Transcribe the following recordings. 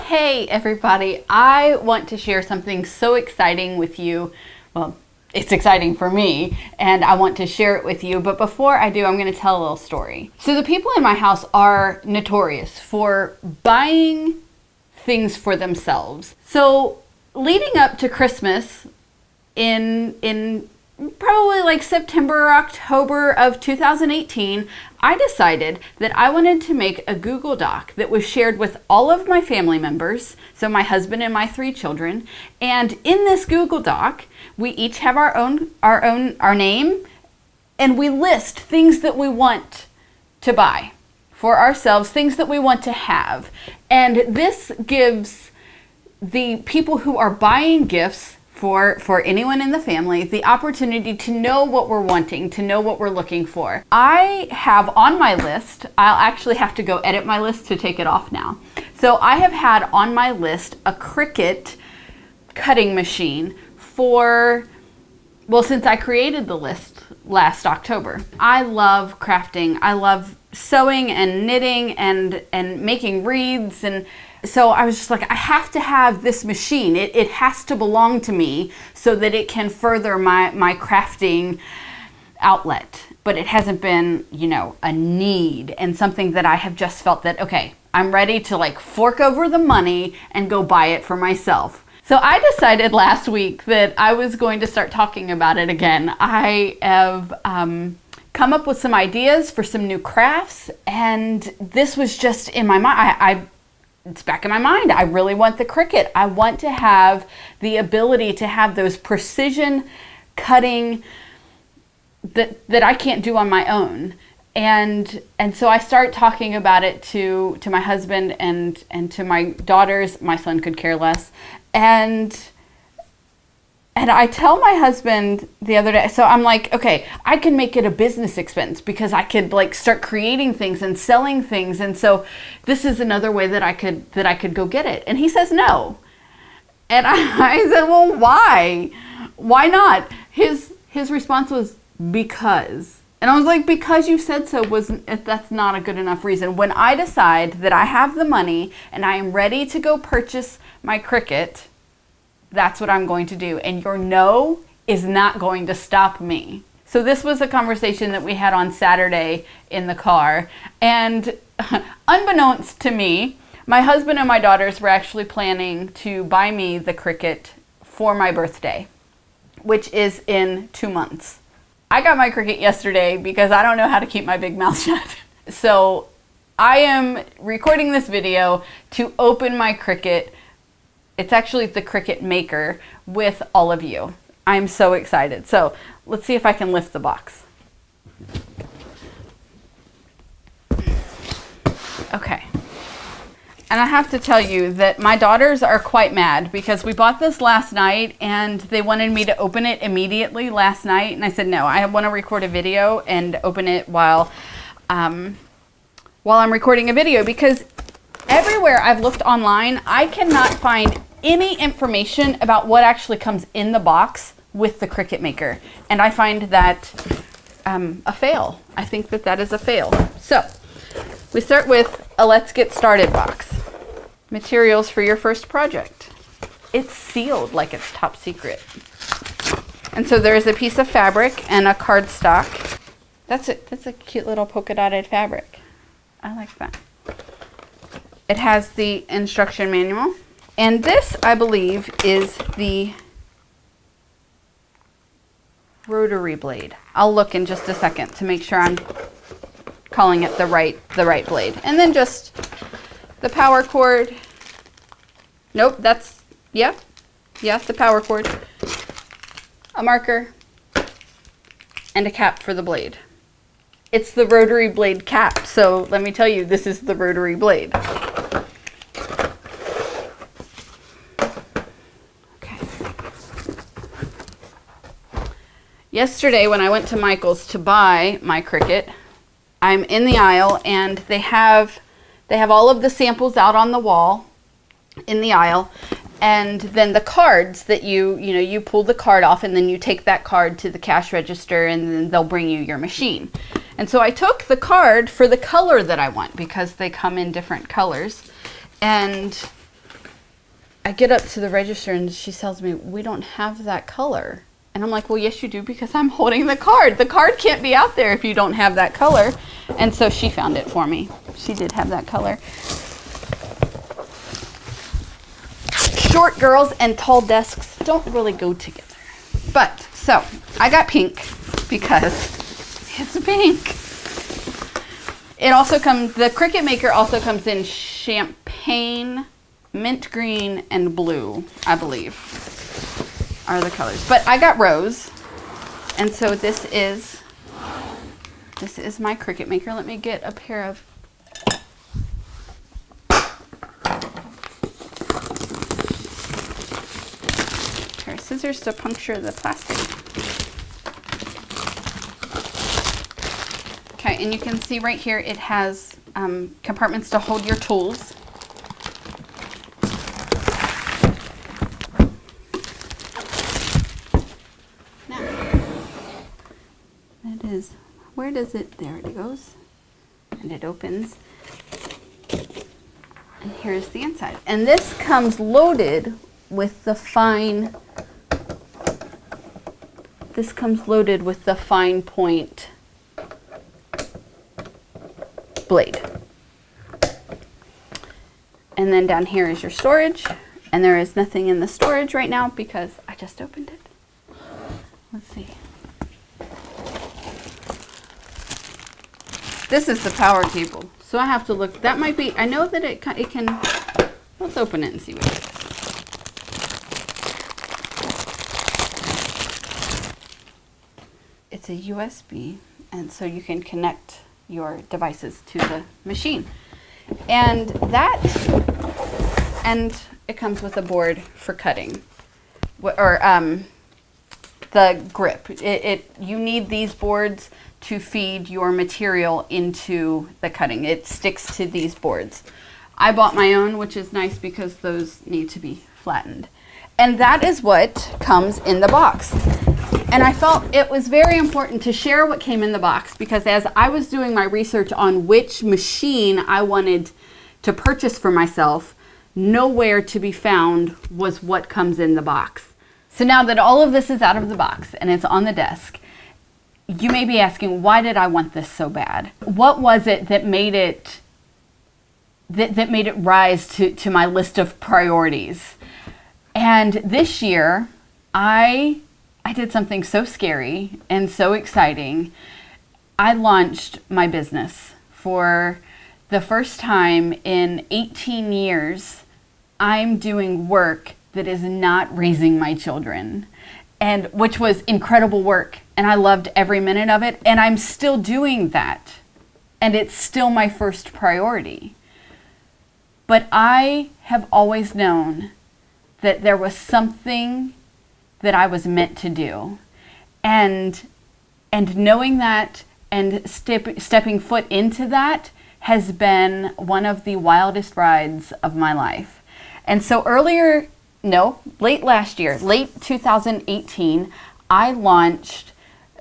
Hey everybody, I want to share something so exciting with you. Well, it's exciting for me and I want to share it with you, but before I do, I'm going to tell a little story. So the people in my house are notorious for buying things for themselves. So leading up to Christmas in probably like September or October of 2018, I decided that I wanted to make a Google Doc that was shared with all of my family members, so my husband and my 3 children. And in this Google Doc, we each have our name, and we list things that we want to buy for ourselves, things that we want to have. And this gives the people who are buying gifts for anyone in the family the opportunity to know what we're wanting, to know what we're looking for. I have on my list, I'll actually have to go edit my list to take it off now. So I have had on my list a Cricut cutting machine since I created the list last October. I love crafting. I love sewing and knitting and making wreaths, and so I was just like, I have to have this machine. It has to belong to me so that it can further my crafting outlet. But it hasn't been, a need and something that I have just felt that, okay, I'm ready to like fork over the money and go buy it for myself. So I decided last week that I was going to start talking about it again. I have come up with some ideas for some new crafts, and this was just in my mind. It's back in my mind. I really want the Cricut. I want to have the ability to have those precision cutting that I can't do on my own. And so I start talking about it to my husband and to my daughters. My son could care less. And I tell my husband the other day, so I'm like, okay, I can make it a business expense because I could like start creating things and selling things. And so this is another way that I could go get it. And he says no. And I said, well, why? Why not? His response was, because. And I was like, because you said so, that's not a good enough reason. When I decide that I have the money and I am ready to go purchase my Cricut, that's what I'm going to do. And your no is not going to stop me. So this was a conversation that we had on Saturday in the car. And unbeknownst to me, my husband and my daughters were actually planning to buy me the Cricut for my birthday, which is in 2 months. I got my Cricut yesterday because I don't know how to keep my big mouth shut. So I am recording this video to open my Cricut. It's actually the Cricut Maker with all of you. I'm so excited. So let's see if I can lift the box. Okay. And I have to tell you that my daughters are quite mad because we bought this last night and they wanted me to open it immediately last night. And I said, no, I want to record a video and open it while I'm recording a video, because everywhere I've looked online, I cannot find any information about what actually comes in the box with the Cricut Maker. And I find that a fail. I think that is a fail. So we start with a let's get started box. Materials for your first project. It's sealed like it's top secret. And so there's a piece of fabric and a cardstock. That's a cute little polka dotted fabric. I like that. It has the instruction manual. And this, I believe, is the rotary blade. I'll look in just a second to make sure I'm calling it the right blade. And then just the power cord. Nope, the power cord. A marker and a cap for the blade. It's the rotary blade cap, so let me tell you, this is the rotary blade. Yesterday when I went to Michael's to buy my Cricut, I'm in the aisle and they have all of the samples out on the wall in the aisle, and then the cards that you pull the card off and then you take that card to the cash register and then they'll bring you your machine. And so I took the card for the color that I want because they come in different colors, and I get up to the register and she tells me, we don't have that color. And I'm like, well, yes, you do, because I'm holding the card. The card can't be out there if you don't have that color. And so she found it for me. She did have that color. Short girls and tall desks don't really go together. But, so, I got pink because it's pink. It also comes, the Cricut Maker also comes in champagne, mint green, and blue, I believe, are the colors. But I got rose, and so this is my Cricut Maker. Let me get a pair of scissors to puncture the plastic. Okay, and you can see right here it has compartments to hold your tools. Now, that is, where does it, there it goes, and it opens. And here's the inside. And this comes loaded with the fine, point blade. And then down here is your storage, and there is nothing in the storage right now because I just opened it. Let's see. This is the power cable, so I have to look. That might be, I know that it can, let's open it and see what it is. It's a USB, and so you can connect your devices to the machine. And it comes with a board for cutting, or the grip. You need these boards to feed your material into the cutting. It sticks to these boards. I bought my own, which is nice because those need to be flattened. And that is what comes in the box. And I felt it was very important to share what came in the box, because as I was doing my research on which machine I wanted to purchase for myself, nowhere to be found was what comes in the box. So now that all of this is out of the box and it's on the desk, you may be asking, why did I want this so bad? What was it that made it rise to my list of priorities? And this year, I did something so scary and so exciting. I launched my business. For the first time in 18 years, I'm doing work that is not raising my children, and which was incredible work. And I loved every minute of it. And I'm still doing that. And it's still my first priority. But I have always known that there was something that I was meant to do. And knowing that and stepping foot into that has been one of the wildest rides of my life. And so late last year, late 2018, I launched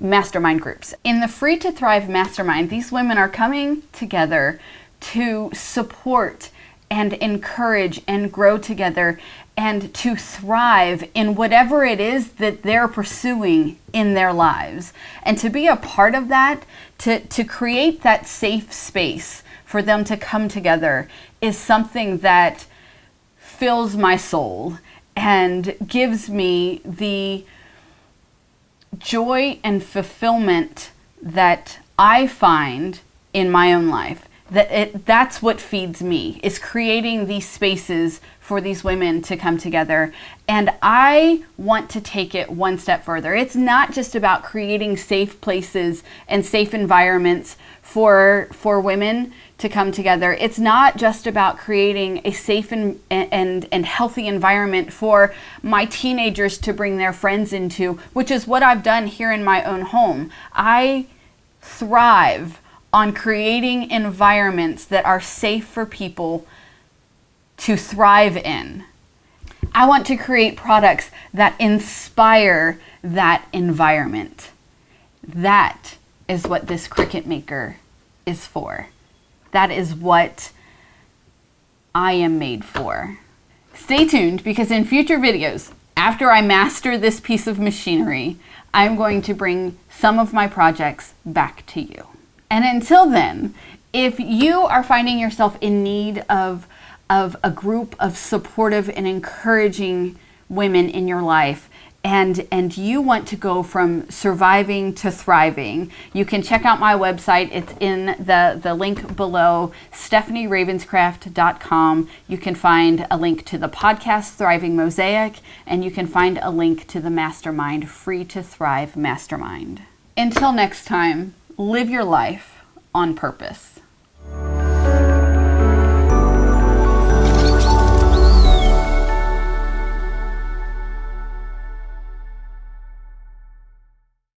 mastermind groups. In the Free to Thrive Mastermind, these women are coming together to support and encourage and grow together and to thrive in whatever it is that they're pursuing in their lives. And to be a part of that, to create that safe space for them to come together, is something that fills my soul and gives me the joy and fulfillment that I find in my own life. That's what feeds me, is creating these spaces for these women to come together. And I want to take it one step further. It's not just about creating safe places and safe environments for women to come together. It's not just about creating a safe and healthy environment for my teenagers to bring their friends into, which is what I've done here in my own home. I thrive on creating environments that are safe for people to thrive in. I want to create products that inspire that environment. That is what this Cricut Maker is for. That is what I am made for. Stay tuned, because in future videos, after I master this piece of machinery, I'm going to bring some of my projects back to you. And until then, if you are finding yourself in need of a group of supportive and encouraging women in your life, and you want to go from surviving to thriving, you can check out my website. It's in the link below, stephanieravenscraft.com. You can find a link to the podcast Thriving Mosaic, and you can find a link to the mastermind, Free to Thrive Mastermind. Until next time, live your life on purpose.